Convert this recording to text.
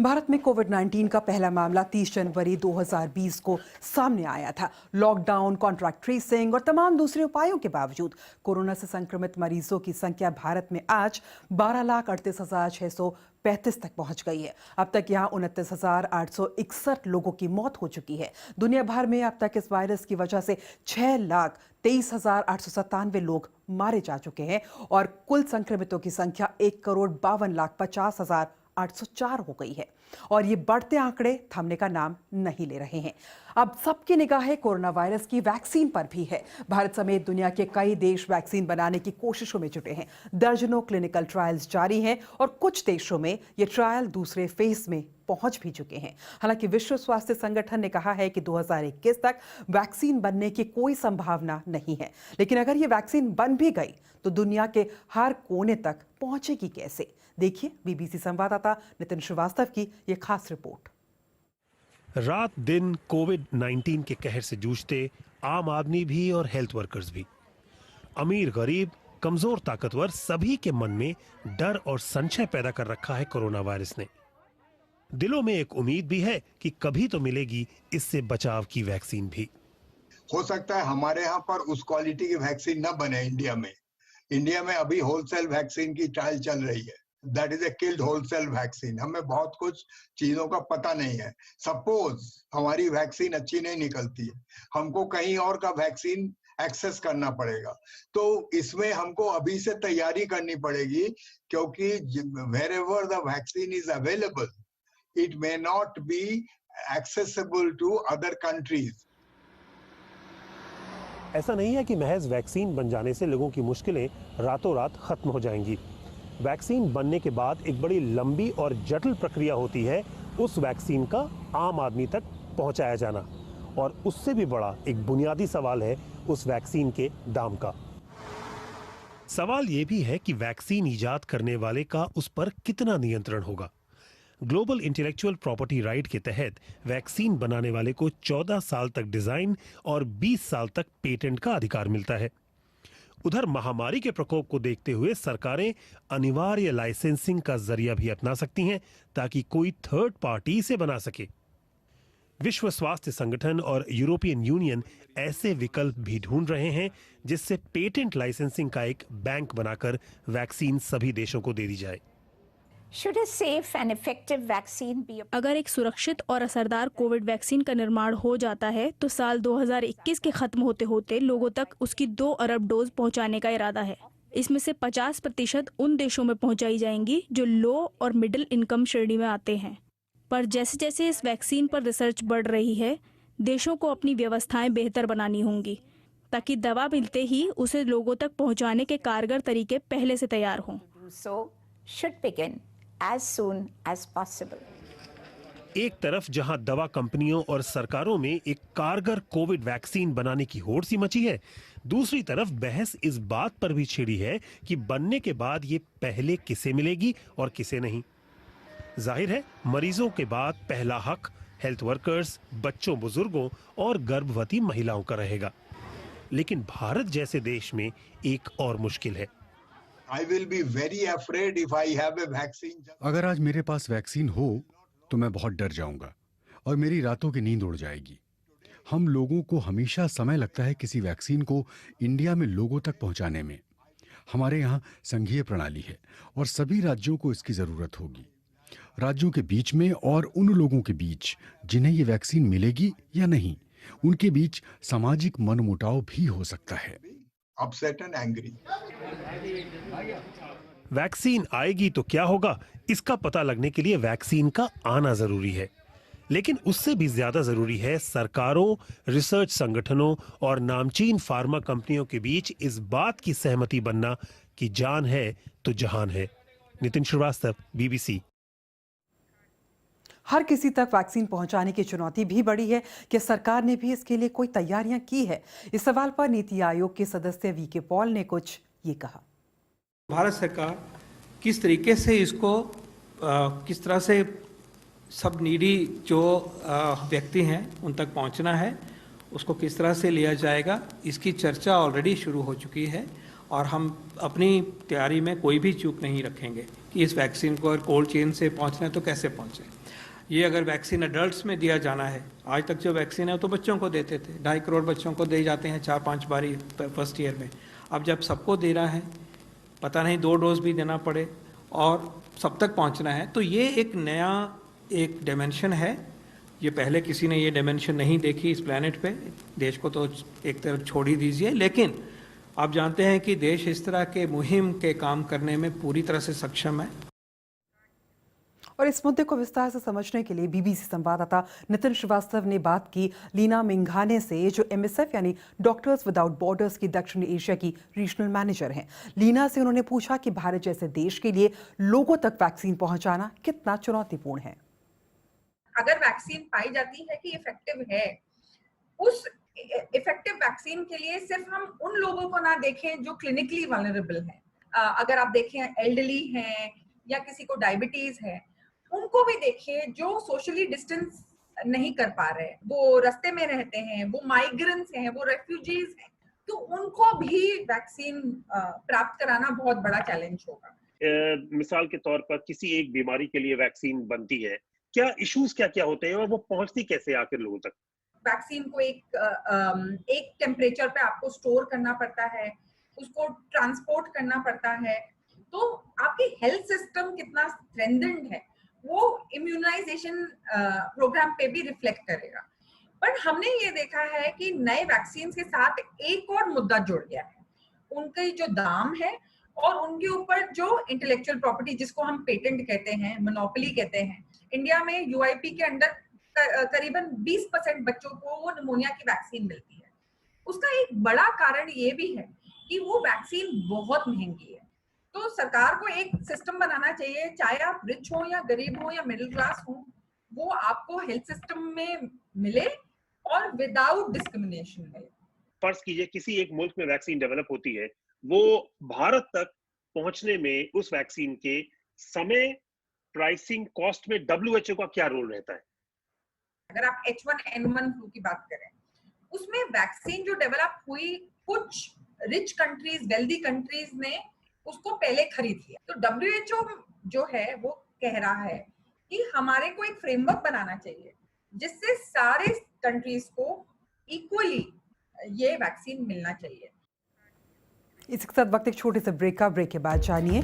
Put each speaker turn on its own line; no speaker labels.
भारत में कोविड-19 का पहला मामला 30 जनवरी 2020 को सामने आया था। लॉकडाउन, कॉन्ट्रैक्ट ट्रेसिंग और तमाम दूसरे उपायों के बावजूद कोरोना से संक्रमित मरीजों की संख्या भारत में आज 12,38,635 तक पहुंच गई है। अब तक यहां 29,861 लोगों की मौत हो चुकी है। दुनिया भर में अब तक इस वायरस की वजह से 6,23,897 लोग मारे जा चुके हैं और कुल संक्रमितों की संख्या 1,52,50,804 हो गई है और ये बढ़ते आंकड़े थमने का नाम नहीं ले रहे हैं। अब सबकी निगाहें कोरोना वायरस की वैक्सीन पर भी है। भारत समेत दुनिया के कई देश वैक्सीन बनाने की कोशिशों में जुटे हैं। दर्जनों क्लिनिकल ट्रायल्स जारी हैं और कुछ देशों में ये ट्रायल दूसरे फेज में पहुंच भी चुके हैं। हालांकि विश्व स्वास्थ्य संगठन ने कहा है कि 2021 तक वैक्सीन बनने की कोई संभावना नहीं है, लेकिन अगर ये वैक्सीन बन भी गई तो दुनिया के हर कोने तक पहुंचेगी कैसे? देखिए बीबीसी संवाददाता नितिन श्रीवास्तव की ये खास रिपोर्ट।
रात दिन कोविड-19 के कहर से जूझते आम आदमी भी और हेल्थ वर्कर्स भी, अमीर गरीब कमजोर ताकतवर, सभी के मन में डर और संशय पैदा कर रखा है कोरोना वायरस ने। दिलों में एक उम्मीद भी है कि कभी तो मिलेगी इससे बचाव की वैक्सीन भी।
हो सकता है हमारे यहाँ पर उस क्वालिटी की वैक्सीन न बने। इंडिया में अभी होलसेल वैक्सीन की ट्रायल चल रही है। That is a killed wholesale vaccine. हमें बहुत कुछ चीजों का पता नहीं है। सपोज हमारी वैक्सीन अच्छी नहीं निकलती है, हमको कहीं और का वैक्सीन एक्सेस करना पड़ेगा, तो इसमें हमको अभी से तैयारी करनी पड़ेगी, क्योंकि wherever the vaccine is available, it may not be accessible to other countries.
ऐसा नहीं है कि महज वैक्सीन बन जाने से लोगों की मुश्किलें रातों रात खत्म हो जाएंगी। वैक्सीन बनने के बाद एक बड़ी लंबी और जटिल प्रक्रिया होती है उस वैक्सीन का आम आदमी तक पहुंचाया जाना, और उससे भी बड़ा एक बुनियादी सवाल है उस वैक्सीन के दाम का। सवाल यह भी है कि वैक्सीन इजाद करने वाले का उस पर कितना नियंत्रण होगा। ग्लोबल इंटेलेक्चुअल प्रॉपर्टी राइट के तहत वैक्सीन बनाने वाले को 14 साल तक डिजाइन और 20 साल तक पेटेंट का अधिकार मिलता है। उधर महामारी के प्रकोप को देखते हुए सरकारें अनिवार्य लाइसेंसिंग का जरिया भी अपना सकती हैं ताकि कोई थर्ड पार्टी इसे बना सके। विश्व स्वास्थ्य संगठन और यूरोपियन यूनियन ऐसे विकल्प भी ढूंढ रहे हैं जिससे पेटेंट लाइसेंसिंग का एक बैंक बनाकर वैक्सीन सभी देशों को दे दी जाए।
अगर एक सुरक्षित और असरदार कोविड वैक्सीन का निर्माण हो जाता है तो साल 2021 के खत्म होते होते लोगों तक उसकी 2 अरब डोज पहुंचाने का इरादा है। इसमें से 50% उन देशों में पहुंचाई जाएंगी जो लो और मिडिल इनकम श्रेणी में आते हैं। पर जैसे जैसे इस वैक्सीन पर रिसर्च बढ़ रही है, देशों को अपनी व्यवस्थाएं बेहतर बनानी होंगी ताकि दवा मिलते ही उसे लोगों तक पहुंचाने के कारगर तरीके पहले से तैयार हों।
As soon as possible.
एक तरफ जहां दवा कंपनियों और सरकारों में एक कारगर कोविड वैक्सीन बनाने की होड़ सी मची है, दूसरी तरफ बहस इस बात पर भी छिड़ी है कि बनने के बाद ये पहले किसे मिलेगी और किसे नहीं। जाहिर है मरीजों के बाद पहला हक हेल्थ वर्कर्स, बच्चों, बुजुर्गों और गर्भवती महिलाओं का रहेगा। लेकिन भारत जैसे देश में एक और मुश्किल है।
I will be very afraid if I have a vaccine.
अगर आज मेरे पास वैक्सीन हो तो मैं बहुत डर जाऊंगा और मेरी रातों की नींद उड़ जाएगी। हम लोगों को हमेशा समय लगता है किसी वैक्सीन को इंडिया में लोगों तक पहुंचाने में। हमारे यहाँ संघीय प्रणाली है और सभी राज्यों को इसकी जरूरत होगी। राज्यों के बीच में और उन लोगों के बीच जिन्हें ये वैक्सीन मिलेगी या नहीं, उनके बीच सामाजिक मनमुटाव भी हो सकता है।
Upset and angry.
वैक्सीन आएगी तो क्या होगा, इसका पता लगने के लिए वैक्सीन का आना जरूरी है, लेकिन उससे भी ज्यादा जरूरी है सरकारों, रिसर्च संगठनों और नामचीन फार्मा कंपनियों के बीच इस बात की सहमति बनना कि जान है तो जहान है। नितिन श्रीवास्तव, बीबीसी।
हर किसी तक वैक्सीन पहुंचाने की चुनौती भी बड़ी है कि सरकार ने भी इसके लिए कोई तैयारियां की है। इस सवाल पर नीति आयोग के सदस्य वीके पॉल ने कुछ ये कहा।
भारत सरकार किस तरीके से इसको किस तरह से सब नीडी जो व्यक्ति हैं उन तक पहुंचना है, उसको किस तरह से लिया जाएगा, इसकी चर्चा ऑलरेडी शुरू हो चुकी है और हम अपनी तैयारी में कोई भी चूक नहीं रखेंगे। कि इस वैक्सीन को अगर कोल्ड चेन से पहुंचना है तो कैसे पहुंचे। ये अगर वैक्सीन अडल्ट्स में दिया जाना है, आज तक जो वैक्सीन है वो तो बच्चों को देते थे, 2.5 करोड़ बच्चों को दे जाते हैं 4-5 बारी फर्स्ट ईयर में। अब जब सबको दे रहा है, पता नहीं 2 डोज भी देना पड़े और सब तक पहुंचना है, तो ये एक नया एक डायमेंशन है। ये पहले किसी ने ये डायमेंशन नहीं देखी इस प्लेनेट पे। देश को तो एक तरफ छोड़ ही दीजिए, लेकिन आप जानते हैं कि देश इस तरह के मुहिम के काम करने में पूरी तरह से सक्षम है।
और इस मुद्दे को विस्तार से समझने के लिए बीबीसी संवाददाता नितिन श्रीवास्तव ने बात की लीना मिंघाने से, जो एमएसएफ यानी डॉक्टर्स विदाउट बॉर्डर्स की दक्षिण एशिया की रीजनल मैनेजर हैं। लीना से उन्होंने पूछा कि भारत जैसे देश के लिए लोगों तक वैक्सीन पहुंचाना कितना चुनौतीपूर्ण है।
अगर वैक्सीन पाई जाती है कि इफेक्टिव है, उस इफेक्टिव वैक्सीन के लिए सिर्फ हम उन लोगों को ना देखें जो क्लिनिकली वल्नरेबल हैं। अगर आप देखें एल्डरली हैं या किसी को डायबिटीज है, उनको भी देखिए जो सोशली डिस्टेंस नहीं कर पा रहे, वो रास्ते में रहते हैं, वो माइग्रेंट्स हैं, वो रेफ्यूजीज हैं, तो उनको भी वैक्सीन प्राप्त कराना बहुत बड़ा चैलेंज होगा।
मिसाल के तौर पर किसी एक बीमारी के लिए वैक्सीन बनती है, क्या इश्यूज क्या क्या होते हैं और वो पहुंचती कैसे आखिर लोगों तक?
वैक्सीन को एक टेम्परेचर पे आपको स्टोर करना पड़ता है, उसको ट्रांसपोर्ट करना पड़ता है, तो आपकी हेल्थ सिस्टम कितना स्ट्रेंथेंड है वो इम्यूनाइजेशन प्रोग्राम पे भी रिफ्लेक्ट करेगा। पर हमने ये देखा है कि नए वैक्सीन के साथ एक और मुद्दा जुड़ गया है, उनके जो दाम है और उनके ऊपर जो इंटेलेक्चुअल प्रॉपर्टी, जिसको हम पेटेंट कहते हैं, मोनोपोली कहते हैं। इंडिया में यूआईपी के अंडर करीबन 20% बच्चों को वो निमोनिया की वैक्सीन मिलती है। उसका एक बड़ा कारण ये भी है कि वो वैक्सीन बहुत महंगी है। तो सरकार को एक सिस्टम बनाना चाहिए, चाहे आप रिच हो या गरीब हो या मिडिल क्लास हो, वो आपको हेल्थ सिस्टम में मिले और विदाउट डिस्क्रिमिनेशन मिले।
फर्ज कीजिए किसी एक मुल्क में वैक्सीन डेवलप होती है, वो भारत तक पहुंचने में उस वैक्सीन के समय, प्राइसिंग, कॉस्ट में WHO का क्या रोल रहता है?
अगर आप H1N1 फ्लू की बात करें, उसमें वैक्सीन जो डेवलप हुई, कुछ रिच कंट्रीज, वेल्दी कंट्रीज ने उसको पहले खरीद लिया। तो WHO जो है वो कह रहा है कि हमारे को एक फ्रेमवर्क बनाना चाहिए जिससे सारे कंट्रीज को इक्वली ये वैक्सीन मिलना चाहिए।
इसके साथ वक्त एक छोटे से ब्रेक के बाद जानिए